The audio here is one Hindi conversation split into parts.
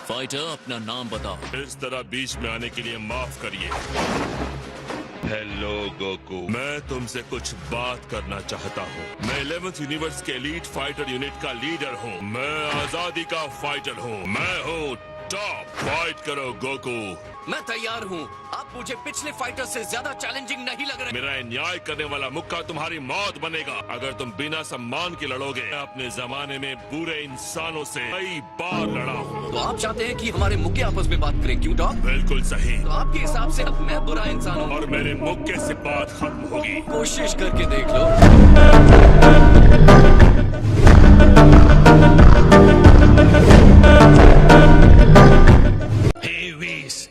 फाइटर, अपना नाम बताओ। इस तरह बीच में आने के लिए माफ करिए। हेलो गोकू, मैं तुमसे कुछ बात करना चाहता हूँ। मैं 11th यूनिवर्स के एलीट फाइटर यूनिट का लीडर हूँ। मैं आजादी का फाइटर हूँ। मैं हूँ टॉप। फाइट करो गोकू। मैं तैयार हूँ। आप मुझे पिछले फाइटर से ज्यादा चैलेंजिंग नहीं लग रहे। मेरा न्याय करने वाला मुक्का तुम्हारी मौत बनेगा अगर तुम बिना सम्मान के लड़ोगे। मैं अपने जमाने में बुरे इंसानों से कई बार लड़ा हूँ। तो आप चाहते हैं कि हमारे मुक्के आपस में बात करें, क्यों डॉग? बिल्कुल सही। तो आपके हिसाब से अब मैं बुरा इंसान हूँ और मेरे मुक्के से बात खत्म होगी। कोशिश करके देख लो।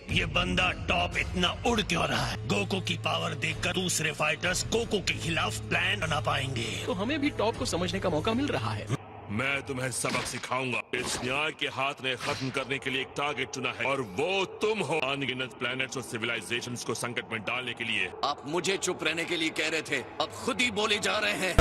ये बंदा टॉप इतना उड़ क्यों रहा है? गोकू की पावर देखकर दूसरे फाइटर्स गोकू के खिलाफ प्लान बना पाएंगे। तो हमें भी टॉप को समझने का मौका मिल रहा है। मैं तुम्हें सबक सिखाऊंगा। इस न्याय के हाथ ने खत्म करने के लिए एक टारगेट चुना है और वो तुम हो। अनगिनत प्लैनेट्स और सिविलाइजेशंस को संकट में डालने के लिए। आप मुझे चुप रहने के लिए कह रहे थे, अब खुद ही बोले जा रहे हैं।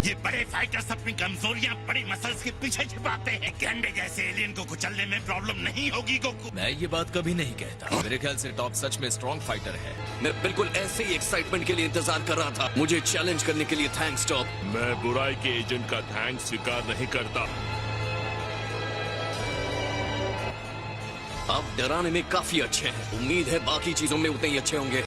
ये बड़े फाइटर्स अपनी कमजोरियां बड़ी मसल्स के पीछे छिपाते हैं। गंडे जैसे एलियन को कुचलने में प्रॉब्लम नहीं होगी गोकू। मैं ये बात कभी नहीं कहता। मेरे ख्याल से टॉप सच में स्ट्रॉन्ग फाइटर है। मैं बिल्कुल ऐसे ही एक्साइटमेंट के लिए इंतजार कर रहा था। मुझे चैलेंज करने के लिए थैंक्स टॉप। मैं बुराई के एजेंट का थैंक्स स्वीकार नहीं करता। आप डराने में काफी अच्छे हैं। उम्मीद है बाकी चीजों में उतने ही अच्छे होंगे।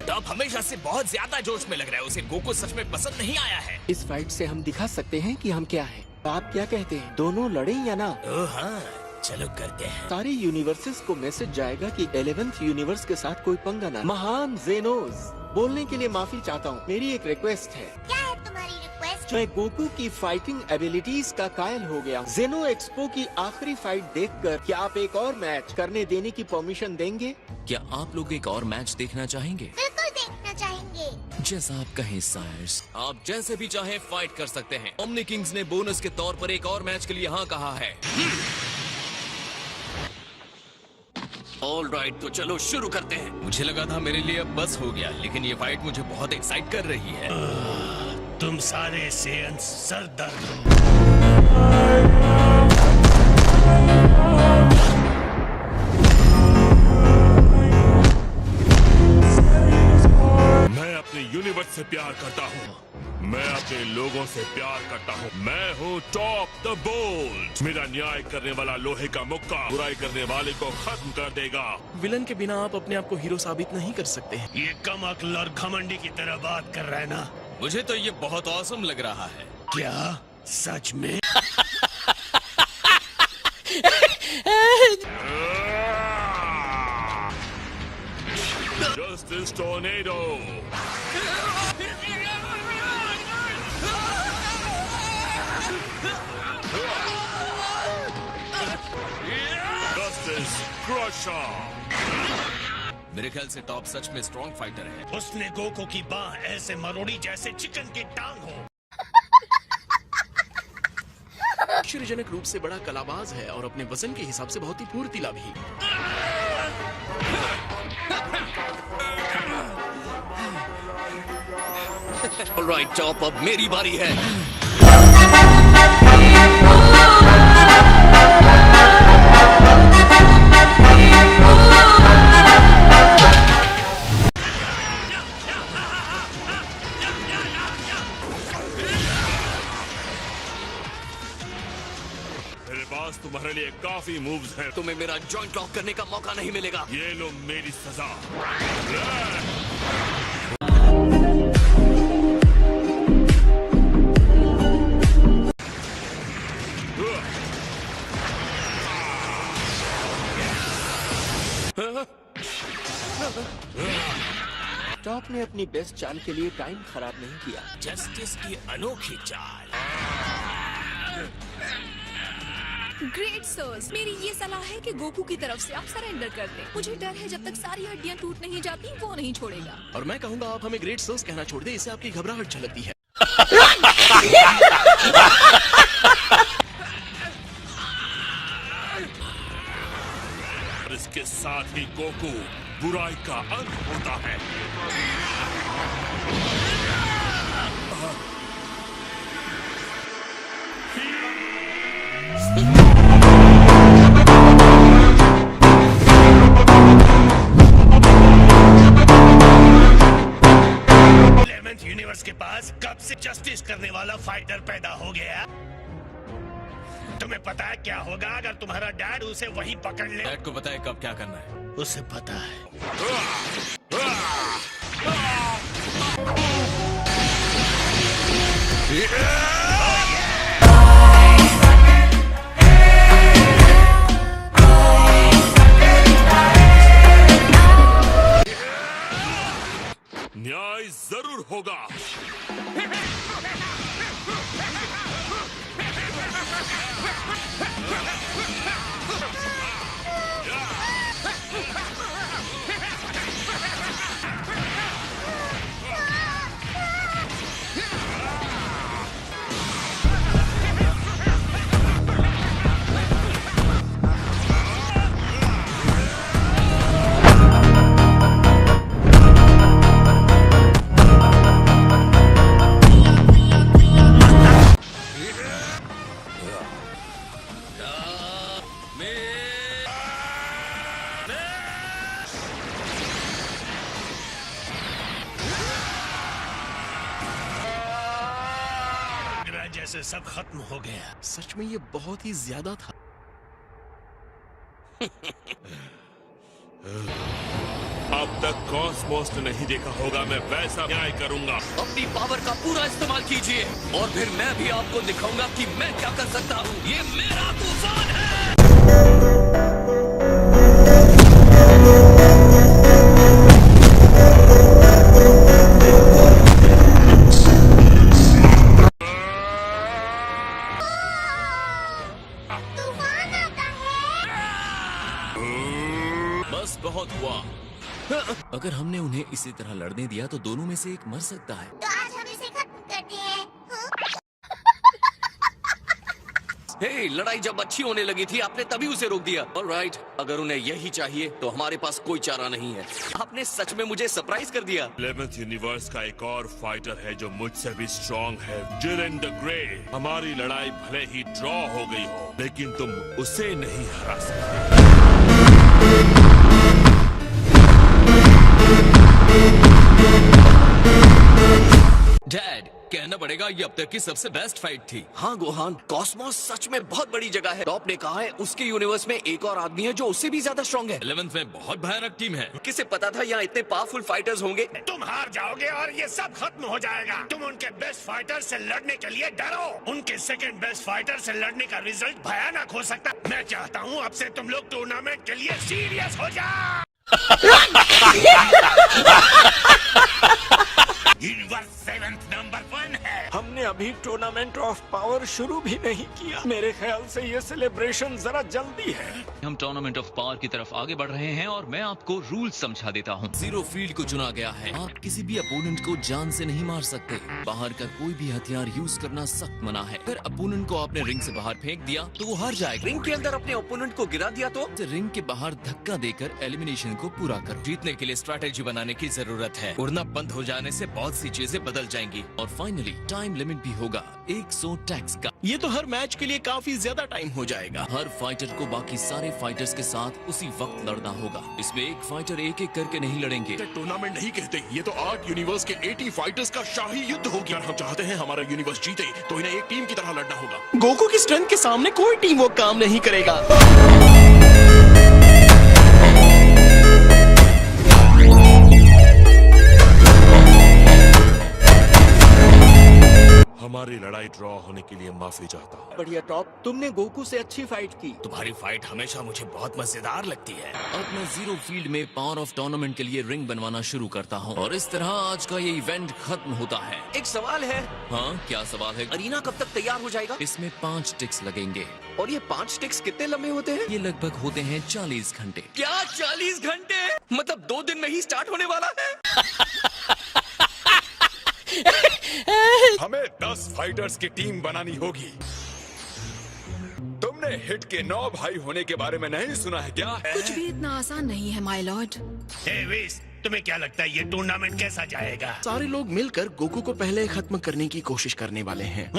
टॉप हमेशा से बहुत ज्यादा जोश में लग रहा है। उसे गोकू सच में पसंद नहीं आया है। इस फाइट से हम दिखा सकते हैं कि हम क्या हैं। आप क्या कहते हैं, दोनों लड़े या ना? ओह हाँ, चलो करते हैं। सारे यूनिवर्सेस को मैसेज जाएगा कि 11th यूनिवर्स के साथ कोई पंगा ना। महान जेनोस, बोलने के लिए माफी चाहता हूँ। मेरी एक रिक्वेस्ट है। क्या है तुम्हारी रिक्वेस्ट? मैं गोकू की फाइटिंग एबिलिटीज का कायल हो गया। जेनो एक्सपो की आखिरी फाइट देखकर क्या आप एक और मैच करने देने की परमिशन देंगे? क्या आप लोग एक और मैच देखना चाहेंगे? बिल्कुल देखना चाहेंगे। जैसा आप कहें सायर्स। आप जैसे भी चाहें फाइट कर सकते हैं। ओमनी किंग्स ने बोनस के तौर पर एक और मैच के लिए हाँ कहा है। ऑल राइट, तो चलो शुरू करते हैं। मुझे लगा था मेरे लिए अब बस हो गया, लेकिन ये फाइट मुझे बहुत एक्साइट कर रही है। तुम सारे सेयन सरदर्द हो। मैं अपने यूनिवर्स से प्यार करता हूँ। मैं अपने लोगों से प्यार करता हूँ। मैं हूँ टॉप द बोल्ड। मेरा न्याय करने वाला लोहे का मुक्का बुराई करने वाले को खत्म कर देगा। विलन के बिना आप अपने आप को हीरो साबित नहीं कर सकते हैं। ये कम अक्ल और घमंडी की तरह बात कर रहा है ना? मुझे तो ये बहुत ऑसम लग रहा है। क्या सच में? Justice Tornado. Justice Crusher. मेरे ख्याल से टॉप सच में स्ट्रॉन्ग फाइटर है। उसने गोकू की बाह ऐसे मरोड़ी जैसे चिकन की टांग हो। आश्चर्यजनक रूप से बड़ा कलाबाज है और अपने वजन के हिसाब से बहुत ही फुर्तीला भी। ऑलराइट टॉप, अब मेरी बारी है। मेरे पास तुम्हारे लिए काफी मूव्स हैं। तुम्हें मेरा जॉइंट लॉक करने का मौका नहीं मिलेगा। ये लो मेरी सजा। टॉप ने अपनी बेस्ट चाल के लिए टाइम खराब नहीं किया। जस्टिस की अनोखी चाल। ग्रेट सर्स, मेरी ये सलाह है कि गोकू की तरफ से आप सरेंडर कर दें। मुझे डर है जब तक सारी हड्डियां टूट नहीं जाती वो नहीं छोड़ेगा। और मैं कहूँगा आप हमें ग्रेट सर्स कहना छोड़ दे, इससे आपकी घबराहट झलकती है। और इस के साथ ही गोकू बुराई का अंत होता है। यूनिवर्स के पास कब से जस्टिस करने वाला फाइटर पैदा हो गया? तुम्हें पता है क्या होगा अगर तुम्हारा डैड उसे वहीं पकड़ ले? डैड को पता है कब क्या करना है। उसे पता है। न्याय जरूर होगा। जैसे सब खत्म हो गया। सच में ये बहुत ही ज्यादा था। अब तक कॉस्मोस ने नहीं देखा होगा, मैं वैसा न्याय करूंगा। अपनी पावर का पूरा इस्तेमाल कीजिए और फिर मैं भी आपको दिखाऊंगा कि मैं क्या कर सकता हूँ। ये मेरा तूफान है। तूफान आता है। बस बहुत हुआ। अगर हमने उन्हें इसी तरह लड़ने दिया तो दोनों में से एक मर सकता है। तो आज हम इसे खत्म करते हैं। हे, लड़ाई जब अच्छी होने लगी थी आपने तभी उसे रोक दिया। ऑलराइट, अगर उन्हें यही चाहिए तो हमारे पास कोई चारा नहीं है। आपने सच में मुझे सरप्राइज कर दिया। 11th यूनिवर्स का एक और फाइटर है जो मुझसे भी स्ट्रॉन्ग है, जिलेन द ग्रे। हमारी लड़ाई भले ही ड्रॉ हो गई हो, लेकिन तुम उसे नहीं हरा सकते। डैड, कहना पड़ेगा ये अब तक की सबसे बेस्ट फाइट थी। हाँ गोहान, कॉस्मोस सच में बहुत बड़ी जगह है। टॉप ने कहा है उसके यूनिवर्स में एक और आदमी है जो उससे भी ज्यादा स्ट्रॉन्ग है। 11th में बहुत भयानक टीम है। किसे पता था यहाँ इतने पावरफुल फाइटर्स होंगे। तुम हार जाओगे और ये सब खत्म हो जाएगा। तुम उनके बेस्ट फाइटर से लड़ने के लिए डरो। उनके सेकंड बेस्ट फाइटर से लड़ने का रिजल्ट भयानक हो सकता है। मैं चाहता हूँ अब से तुम लोग टूर्नामेंट के लिए सीरियस हो जाओ। यूनिवर्स 7th नंबर 1 है। हमने अभी टूर्नामेंट ऑफ पावर शुरू भी नहीं किया। मेरे ख्याल से ये सेलिब्रेशन जरा जल्दी है। हम टूर्नामेंट ऑफ पावर की तरफ आगे बढ़ रहे हैं और मैं आपको रूल समझा देता हूँ। जीरो फील्ड को चुना गया है। आप किसी भी अपोनेंट को जान से नहीं मार सकते। बाहर का कोई भी हथियार यूज करना सख्त मना है। अगर अपोनेंट को आपने रिंग से बाहर फेंक दिया तो वो हार जाएगा। रिंग के अंदर अपने ओपोनेंट को गिरा दिया तो रिंग के बाहर धक्का देकर एलिमिनेशन को पूरा करो। जीतने के लिए स्ट्रैटेजी बनाने की जरूरत है। उड़ना बंद हो जाने से बहुत सी चीजें बदल जाएंगी। और फाइनली टाइम लिमिट भी होगा 100 टैक्स का। ये तो हर मैच के लिए काफी ज्यादा टाइम हो जाएगा। हर फाइटर को बाकी सारे फाइटर्स के साथ उसी वक्त लड़ना होगा। इसमें एक फाइटर एक एक करके नहीं लड़ेंगे। टूर्नामेंट नहीं कहते, ये तो 8 यूनिवर्स के 80 फाइटर्स का शाही युद्ध हो गया। हम चाहते हैं हमारा यूनिवर्स जीते तो इन्हें एक टीम की तरह लड़ना होगा। गोकू की स्ट्रेंथ के सामने कोई टीम वो काम नहीं करेगा। हमारी लड़ाई ड्रॉ होने के लिए माफी चाहता हूँ। बढ़िया टॉप, तुमने गोकू से अच्छी फाइट की। तुम्हारी फाइट हमेशा मुझे बहुत मजेदार लगती है। अब मैं जीरो फील्ड में पावर ऑफ टूर्नामेंट के लिए रिंग बनवाना शुरू करता हूँ और इस तरह आज का ये इवेंट खत्म होता है। एक सवाल है। हाँ, क्या सवाल है? अरीना कब तक तैयार हो जाएगा? इसमें 5 टिक्स लगेंगे। और ये 5 टिक्स कितने लंबे होते हैं? ये लगभग होते हैं 40 घंटे। क्या 40 घंटे? मतलब 2 दिन में ही स्टार्ट होने वाला है? हमें 10 फाइटर्स की टीम बनानी होगी। तुमने आपने हिट के 9 भाई होने के बारे में नहीं सुना है क्या? कुछ भी इतना आसान नहीं है माय लॉर्ड। हे विस, तुम्हें क्या लगता है ये टूर्नामेंट कैसा जाएगा? सारे लोग मिलकर गोकू को पहले खत्म करने की कोशिश करने वाले हैं।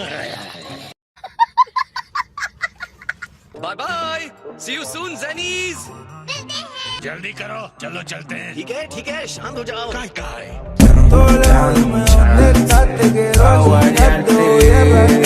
Bye bye, see you soon ज़ेनीज। जल्दी करो, चलो चलते हैं। ठीक है, शांत हो जाओ। काय काय Todo le